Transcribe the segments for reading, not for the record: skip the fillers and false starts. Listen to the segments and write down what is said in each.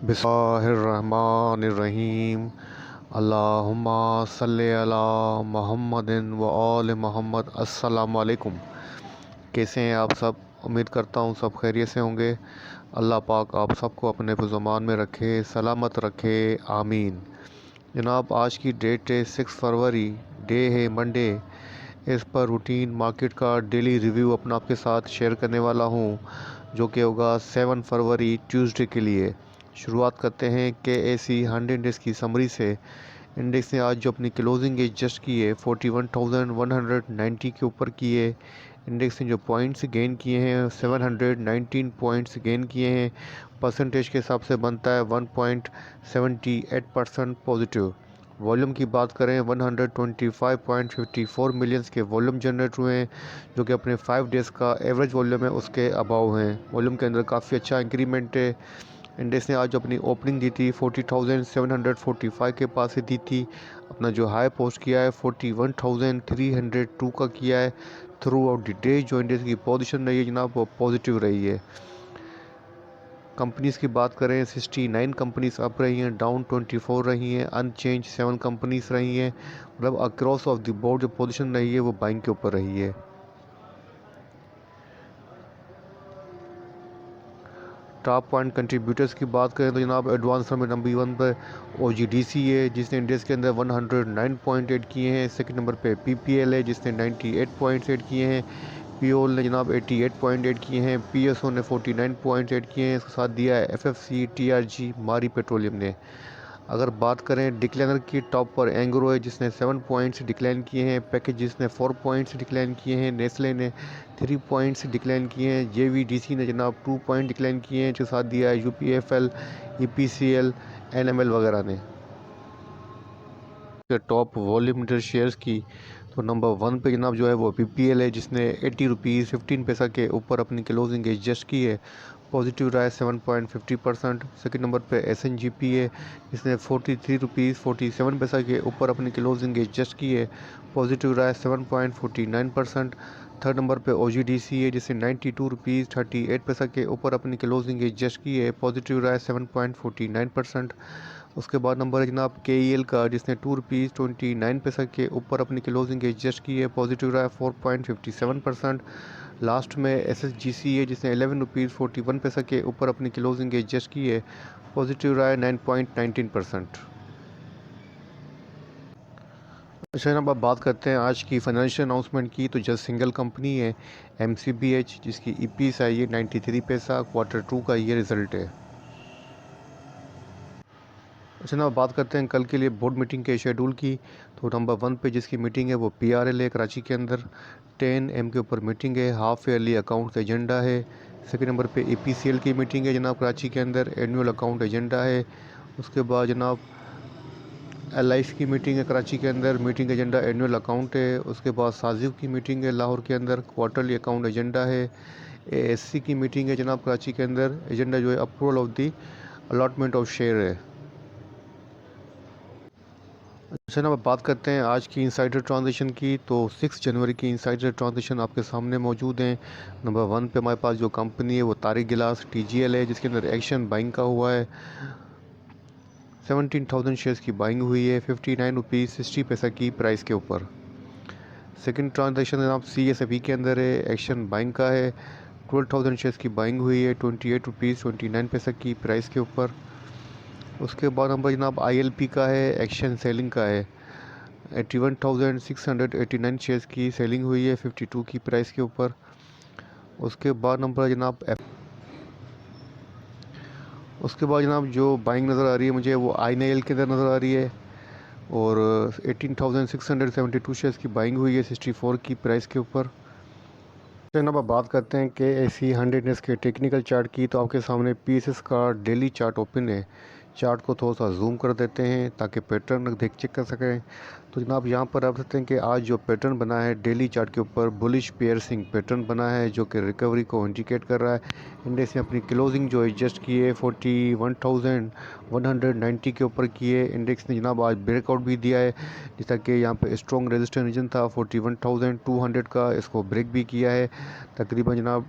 बिस्मिल्लाहिर्रहमानिर्रहीम। अल्लाहुम्मा सल्ले अला मुहम्मदिन व आल मोहम्मद। अस्सलाम वालेकुम। कैसे हैं आप सब? उम्मीद करता हूँ सब खैरियत से होंगे। अल्लाह पाक आप सबको अपने ज़ुबान में रखे, सलामत रखे, आमीन। जनाब, आज की डेट है 6 फरवरी, डे है मंडे। इस पर रूटीन मार्केट का डेली रिव्यू अपना आपके साथ शेयर करने वाला हूँ, जो कि होगा 7 फरवरी ट्यूसडे के लिए। शुरुआत करते हैं KSE 100 इंडेक्स की समरी से। इंडेक्स ने आज जो अपनी क्लोजिंग एडजस्ट की है 41,190 के ऊपर की है। इंडेक्स ने जो पॉइंट्स गेन किए हैं 719 पॉइंट्स गेन किए हैं। परसेंटेज के हिसाब से बनता है 1.78% पॉजिटिव। वॉल्यूम की बात करें 125.54 मिलियंस के वॉल्यूम जनरेट हुए हैं, जो कि अपने 5 डेज़ का एवरेज वॉल्यूम है उसके अबाव हैं। वॉल्यूम के अंदर काफ़ी अच्छा इंक्रीमेंट है। इंडेक्स ने आज अपनी ओपनिंग दी थी 40,745 के पास से दी थी। अपना जो हाई पोस्ट किया है 41,302 का किया है। थ्रू आउट द डे जो इंडेक्स की पोजीशन रही है जनाब, वो पॉजिटिव रही है। कंपनीज़ की बात करें 69 कंपनीज अप रही हैं, डाउन 24 रही हैं, अनचेंज 7 कंपनीज रही हैं। मतलब अक्रॉस ऑफ द बोर्ड जो पोजीशन रही है वो बाइंग के ऊपर रही है। टॉप पॉइंट कंट्रीब्यूटर्स की बात करें तो जनाब, एडवांस में नंबर 1 पर OGDC है, जिसने इंडेक्स के अंदर 109 पॉइंट ऐड किए हैं। सेकंड नंबर पे PPL है, जिसने 98 पॉइंट्स ऐड किए हैं। POL ने जनाब 88 पॉइंट ऐड किए हैं। PSO ने 49 पॉइंट ऐड किए हैं। इसके साथ दिया है FFC, TRG, मारी पेट्रोलियम ने। अगर बात करें डिक्लाइनर की, टॉप पर एंग्रो है, जिसने 7 पॉइंट्स डिक्लाइन किए हैं। पैकेज जिसने 4 पॉइंट्स डिक्लाइन किए हैं। नेस्ले ने 3 पॉइंट्स डिक्लाइन किए हैं। JVDC ने जनाब 2 पॉइंट डिक्लाइन किए हैं। इसके साथ दिया है UPFL, EPCL, NML वगैरह ने। टॉप वॉल्यूम शेयर्स की तो नंबर 1 पे जनाब जो है वो PPL है, जिसने 80 रुपीज़ 15 पैसा के ऊपर अपनी क्लोजिंग एडजस्ट की है। पॉजिटिव रहा है 7.50%। सेकंड नंबर पे SNGP है, जिसने 43 रुपीज़ 47 पैसा के ऊपर अपनी क्लोजिंग एडजस्ट की है। पॉजिटिव रहा है 7.49%। थर्ड नंबर पे OGDC है, जिसने 92 रुपीज़ 38 पैसा के ऊपर अपनी क्लोजिंग एडजस्ट की है। पॉजिटिव रहा है 7.49%। उसके बाद नंबर है जनाब KEL का, जिसने 2 रुपीज़ 29 पैसा के ऊपर अपनी क्लोजिंग एडजस्ट की है। पॉजिटिव रहा है 4.57%। लास्ट में SSGC है, जिसने 11 रुपीज़ 41 पैसा के ऊपर अपनी क्लोजिंग एडजस्ट की है। पॉजिटिव रहा है 9.19%। अच्छा जनाब, अब बात करते हैं आज की फाइनेंशियल अनाउंसमेंट की। तो जस्ट सिंगल कंपनी है MCBH, जिसकी EPS आई है 93 पैसा। Q2 का ये रिज़ल्ट है। अच्छा ना, बात करते हैं कल के लिए बोर्ड मीटिंग के शेड्यूल की। तो नंबर 1 पे जिसकी मीटिंग है वो PRL है, कराची के अंदर 10 AM के ऊपर मीटिंग है। हाफ ईयरली अकाउंट एजेंडा है। सेकंड नंबर पे EPCL की मीटिंग है जनाब, कराची के अंदर एनुअल अकाउंट एजेंडा है। उसके बाद जनाब LIS की मीटिंग है कराची के अंदर, मीटिंग एजेंडा एनुअल अकाउंट है। उसके बाद साजिब की मीटिंग है लाहौर के अंदर, क्वार्टरली अकाउंट एजेंडा है। ASC की मीटिंग है जनाब कराची के अंदर, एजेंडा जो है approval of the allotment of share है। अच्छा ना, अब बात करते हैं आज की इंसाइडर ट्रांजेक्शन की। तो 6 जनवरी की इंसाइडर ट्रांजेक्शन आपके सामने मौजूद हैं। नंबर 1 पे हमारे पास जो कंपनी है वो तारिक गिलास TGL है, जिसके अंदर एक्शन बाइंग का हुआ है। 17,000 शेयर्स की बाइंग हुई है 59 रुपीज़ 60 पैसा की प्राइस के ऊपर। सेकंड ट्रांजेक्शन आप CSFE के अंदर है, एक्शन बाइंग का है। 12,000 शेयर्स की बाइंग हुई है 28 रुपीज़ 29 पैसा की प्राइस के ऊपर। उसके बाद नंबर जनाब ILP का है, एक्शन सेलिंग का है। 81,689 शेयर्स की सेलिंग हुई है 52 की प्राइस के ऊपर। उसके बाद नंबर जनाब उसके बाद जनाब जो बाइंग नज़र आ रही है मुझे वो INL के अंदर नज़र आ रही है, और 18,672 शेयर्स की बाइंग हुई है 64 की प्राइस के ऊपर। जनाब अब बात करते हैं KSE 100 इंडेक्स के टेक्निकल चार्ट की। तो आपके सामने PSS का डेली चार्ट ओपन है। चार्ट को थोड़ा सा जूम कर देते हैं ताकि पैटर्न देख चेक कर सकें। तो जनाब यहाँ पर आप सकते हैं कि आज जो पैटर्न बना है डेली चार्ट के ऊपर बुलिश पियर्सिंग पैटर्न बना है, जो कि रिकवरी को इंडिकेट कर रहा है। इंडेक्स ने अपनी क्लोजिंग जो एडजस्ट की है 41,190 के ऊपर की है। इंडेक्स ने जनाब आज ब्रेकआउट भी दिया है, जैसा कि यहाँ पे स्ट्रॉन्ग रेजिस्टेंस रीजन था 41,200 का, इसको ब्रेक भी किया है। तकरीबन जनाब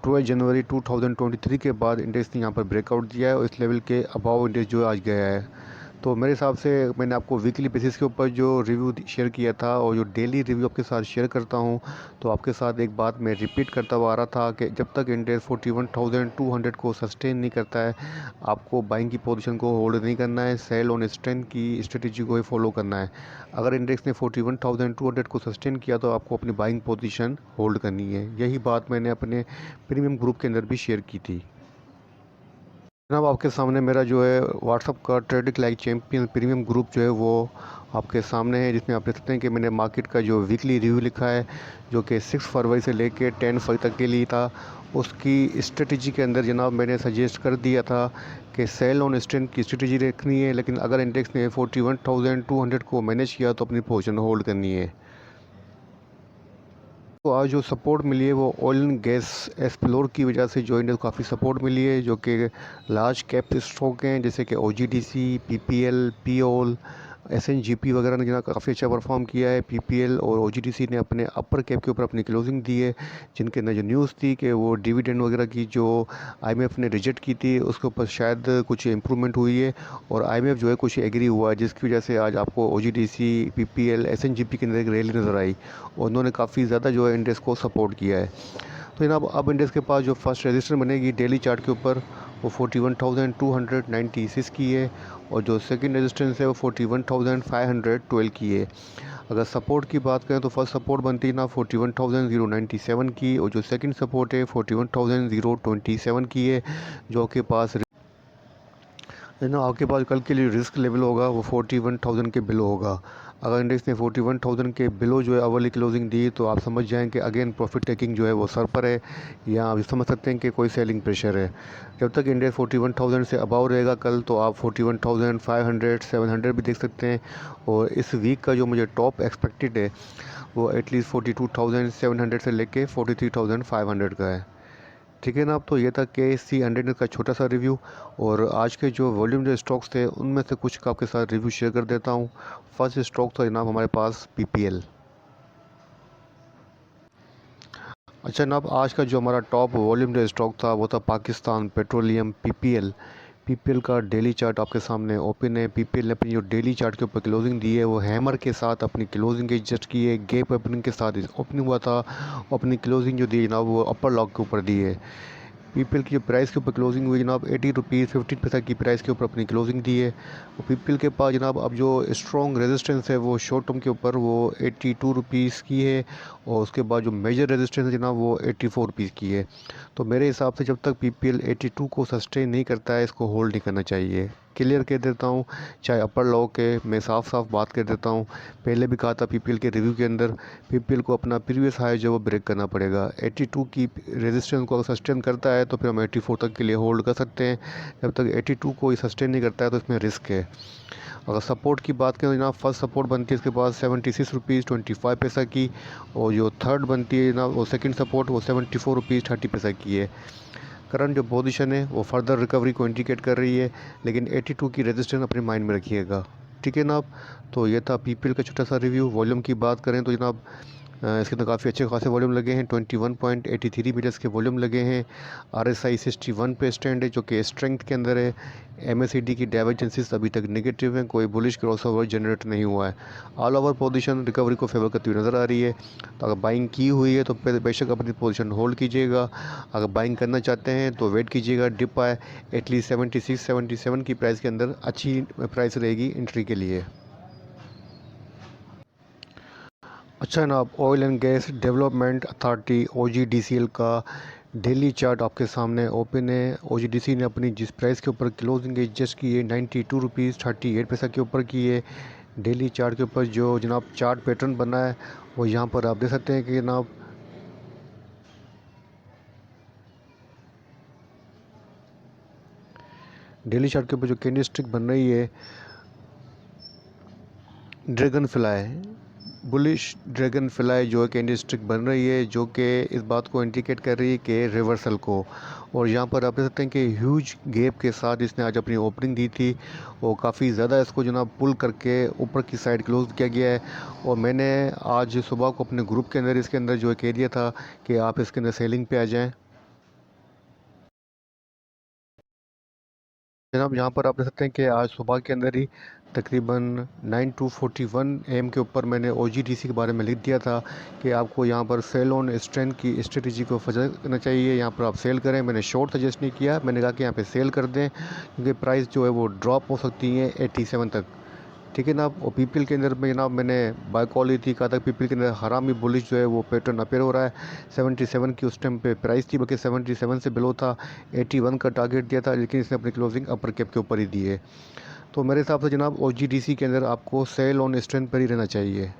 12 जनवरी 2023 के बाद इंडेक्स ने यहाँ पर ब्रेकआउट दिया है और इस लेवल के अबाव इंडेक्स जो है आज गया है। तो मेरे हिसाब से मैंने आपको वीकली बेसिस के ऊपर जो रिव्यू शेयर किया था और जो डेली रिव्यू आपके साथ शेयर करता हूँ, तो आपके साथ एक बात मैं रिपीट करता हुआ आ रहा था कि जब तक इंडेक्स 41,200 को सस्टेन नहीं करता है, आपको बाइंग की पोजीशन को होल्ड नहीं करना है, सेल ऑन स्ट्रेंथ की स्ट्रेटजी को ही फॉलो करना है। अगर इंडेक्स ने 41,200 को सस्टेन किया तो आपको अपनी बाइंग पोजीशन होल्ड करनी है। यही बात मैंने अपने प्रीमियम ग्रुप के अंदर भी शेयर की थी। जनाब, आपके सामने मेरा जो है व्हाट्सअप का trading like champion premium group जो है वो आपके सामने है, जिसमें आप देख सकते हैं कि मैंने मार्केट का जो वीकली रिव्यू लिखा है, जो कि 6 फरवरी से लेके 10 फरवरी तक के लिए था। उसकी स्ट्रेटजी के अंदर जनाब मैंने सजेस्ट कर दिया था कि सेल ऑन स्ट्रेंथ की स्ट्रेटजी रखनी है, लेकिन अगर इंडेक्स ने 41,200 को मैनेज किया तो अपनी पोजीशन होल्ड करनी है। तो आज जो सपोर्ट मिली है वो ऑयल एंड गैस एक्सप्लोर की वजह से जो इंडिया को काफ़ी सपोर्ट मिली है, जो कि लार्ज कैप स्टॉक हैं जैसे कि ओजीडीसी, पीपीएल, पीओल, एसएनजीपी वगैरह ने काफ़ी अच्छा परफॉर्म किया है। पीपीएल और ओजीडीसी ने अपने अपर कैप के ऊपर अपनी क्लोजिंग दी है, जिनके अंदर जो न्यूज़ थी कि वो डिविडेंड वगैरह की जो आईएमएफ ने रिजेक्ट की थी उसके ऊपर शायद कुछ इम्प्रूवमेंट हुई है और आईएमएफ जो है कुछ एग्री हुआ है, जिसकी वजह से आज आपको ओजीडीसी, पीपीएल, एसएनजीपी के अंदर एक रैली नज़र आई और उन्होंने काफ़ी ज़्यादा जो है इंडेक्स को सपोर्ट किया है। तो जनाब अब इंडेक्स के पास जो फर्स्ट रेजिस्टेंस बनेगी डेली चार्ट के ऊपर वो 41,296 की है और जो सेकंड रेजिस्टेंस है वो 41,512 की है। अगर सपोर्ट की बात करें तो फर्स्ट सपोर्ट बनती है ना 41,097 की और जो सेकंड सपोर्ट है 41,027 की है, जो के पास ना आपके पास कल के लिए रिस्क लेवल होगा वो 41,000 के बिलो होगा। अगर इंडेक्स ने 41,000 के बिलो जो है अवली क्लोजिंग दी तो आप समझ जाएं कि अगेन प्रॉफिट टेकिंग जो है वो सर पर है, या आप समझ सकते हैं कि कोई सेलिंग प्रेशर है। जब तक इंडेक्स 41,000 से अबाव रहेगा कल, तो आप 41,500 700 भी देख सकते हैं। और इस वीक का जो मुझे टॉप एक्सपेक्टेड है वो एटलीस्ट 42,700 से लेके 43,500 का है। ठीक है ना। अब तो ये था KSE 100 का छोटा सा रिव्यू, और आज के जो वॉल्यूम जो स्टॉक्स थे उनमें से कुछ का आपके साथ रिव्यू शेयर कर देता हूँ। फर्स्ट स्टॉक था जनाब हमारे पास PPL। अच्छा जनाब, आज का जो हमारा टॉप वॉल्यूम जो स्टॉक था वो था पाकिस्तान पेट्रोलियम PPL। PPL का डेली चार्ट आपके सामने ओपन है। PPL ने अपनी जो डेली चार्ट के ऊपर क्लोजिंग दी है वो हैमर के साथ अपनी क्लोजिंग एडजस्ट की है। गैप ओपनिंग के साथ ओपनिंग हुआ था, अपनी क्लोजिंग जो दी जनाब वो अपर लॉक के ऊपर दी है। पीपल की जो प्राइस के ऊपर क्लोजिंग हुई जनाब 80 रुपीज़ 15 पैसा की प्राइस के ऊपर अपनी क्लोजिंग दी है। और पीपल के पास जनाब अब जो स्ट्रॉन्ग रेजिस्टेंस है वो शॉर्ट टर्म के ऊपर वो 82 रुपीज़ की है, और उसके बाद जो मेजर रेजिस्टेंस है जनाब वो 84 रुपीज़ की है। तो मेरे हिसाब से जब तक PPL 82 को सस्टेन नहीं करता है इसको होल्ड नहीं करना चाहिए। क्लियर कह देता हूँ, चाहे अपर लो के मैं साफ साफ बात कर देता हूँ। पहले भी कहा था PPL के रिव्यू के अंदर, PPL को अपना प्रीवियस हाई जो वो ब्रेक करना पड़ेगा। 82 की रेजिस्टेंस को अगर सस्टेन करता है तो फिर हम 84 तक के लिए होल्ड कर सकते हैं। जब तक 82 को ही सस्टेन नहीं करता है तो इसमें रिस्क है। अगर सपोर्ट की बात करें तो जनाब फर्स्ट सपोर्ट बनती है इसके पास 76 रुपीज़ 25 पैसा की, और जो थर्ड बनती है जनाब वो सेकंड सपोर्ट वो 74 रुपीज़ 30 पैसा की है। करंट जो पोजीशन है वो फर्दर रिकवरी को इंडिकेट कर रही है, लेकिन 82 की रेजिस्टेंस अपने माइंड में रखिएगा। ठीक है जनाब। तो ये था PPL का छोटा सा रिव्यू। वॉल्यूम की बात करें तो जनाब इसके अंदर काफ़ी अच्छे खासे वॉल्यूम लगे हैं। 21.83 मीटर्स के वॉल्यूम लगे हैं। RSI 61 पे स्टैंड है जो कि स्ट्रेंथ के अंदर है। MACD की डाइवर्जेंसीज अभी तक नेगेटिव हैं, कोई बुलिश क्रॉसओवर जनरेट नहीं हुआ है। ऑल ओवर पोजीशन रिकवरी को फेवर करती हुई नज़र आ रही है। तो अगर बाइंग की हुई है तो बेशक अपनी पोजीशन होल्ड कीजिएगा। अगर बाइंग करना चाहते हैं तो वेट कीजिएगा डिप आए। एटलीस्ट 76 77 की प्राइस के अंदर अच्छी प्राइस रहेगी एंट्री के लिए। अच्छा जनाब, oil and gas development authority OGDCL का डेली चार्ट आपके सामने ओपन है। OGDC ने अपनी जिस प्राइस के ऊपर क्लोजिंग एडजस्ट की है 92 रुपीज़ 38 पैसा के ऊपर की है। डेली चार्ट के ऊपर जो जनाब चार्ट पैटर्न बना है वो यहाँ पर आप देख सकते हैं कि जनाब डेली चार्ट के ऊपर जो कैंडलस्टिक बन रही है dragon fly, bullish dragon fly जो है कैंडलस्टिक बन रही है, जो कि इस बात को इंडिकेट कर रही है कि रिवर्सल को। और यहाँ पर आप देख सकते हैं कि ह्यूज गैप के साथ इसने आज अपनी ओपनिंग दी थी और काफ़ी ज़्यादा इसको जनाब पुल करके ऊपर की साइड क्लोज किया गया है। और मैंने आज सुबह को अपने ग्रुप के अंदर इसके अंदर जो है कह दिया था कि आप इसके अंदर सेलिंग पे आ जाएं। जनाब यहाँ पर आप देख सकते हैं कि आज सुबह के अंदर ही तकरीबन 9:41 AM के ऊपर मैंने OGDC के बारे में लिख दिया था कि आपको यहाँ पर सेल ऑन स्ट्रेंथ की स्ट्रेटजी को फॉलो करना चाहिए। यहाँ पर आप सेल करें, मैंने शॉर्ट सजेस्ट नहीं किया, मैंने कहा कि यहाँ पे सेल कर दें क्योंकि प्राइस जो है वो ड्रॉप हो सकती है 87 तक। ठीक है ना। और पीपल के अंदर में जनाब मैंने बाय कॉल ली थी, कहा था पीपल के अंदर हरामी बुलिश जो है वो पैटर्न अपेयर हो रहा है। 77 की उस टाइम पे प्राइस थी, बल्कि 77 से बिलो था। 81 का टारगेट दिया था, लेकिन इसने अपनी क्लोजिंग अपर कैप के ऊपर ही दी है। तो मेरे हिसाब से जनाब OGDC के अंदर आपको सेल ऑन स्ट्रेंथ पर ही रहना चाहिए।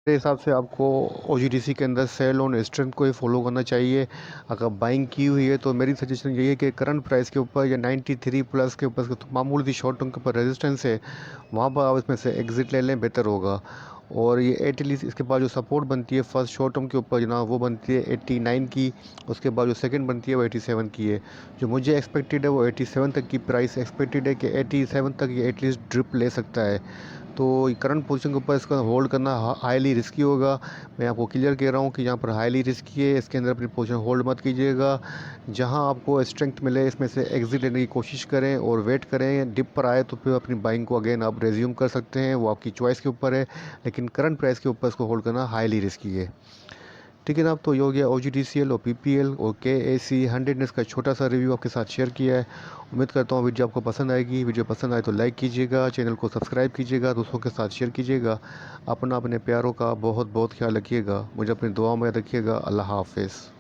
मेरे हिसाब से आपको OGDC के अंदर सेल ऑन स्ट्रेंथ को ही फॉलो करना चाहिए। अगर बाइंग की हुई है तो मेरी सजेशन यही है कि करंट प्राइस के ऊपर या 93 प्लस के ऊपर तो मामूली सी शॉर्ट टर्म के ऊपर रेजिस्टेंस है, वहाँ पर आप इसमें से एग्जिट ले लें, बेहतर होगा। और ये एटलीस्ट इसके बाद जो सपोर्ट बनती है फर्स्ट शॉर्ट टर्म के ऊपर जनाब वो बनती है 89 की। उसके बाद जो सेकंड बनती है वो 87 की है। जो मुझे एक्सपेक्टेड है वो 87 तक की प्राइस एक्सपेक्टेड है कि 87 तक ये एटलीस्ट ड्रिप ले सकता है। तो करंट पोजीशन के ऊपर इसका होल्ड करना हाईली रिस्की होगा। मैं आपको क्लियर कह रहा हूँ कि यहाँ पर हाईली रिस्की है, इसके अंदर अपनी पोजीशन होल्ड मत कीजिएगा। जहाँ आपको स्ट्रेंथ मिले इसमें से एग्जिट लेने की कोशिश करें और वेट करें, डिप पर आए तो फिर अपनी बाइंग को अगेन आप रेज्यूम कर सकते हैं, वो आपकी चॉइस के ऊपर है। लेकिन करंट प्राइस के ऊपर इसको होल्ड करना हाईली रिस्की है। ठीक है ना। तो ये हो गया OGDCL और PPL और KAC 100 ने इसका छोटा सा रिव्यू आपके साथ शेयर किया है। उम्मीद करता हूँ वीडियो आपको पसंद आएगी। वीडियो पसंद आए तो लाइक कीजिएगा, चैनल को सब्सक्राइब कीजिएगा, दोस्तों के साथ शेयर कीजिएगा। अपने प्यारों का बहुत बहुत ख्याल रखिएगा, मुझे अपनी दुआ में याद रखिएगा। अल्लाह हाफिज़।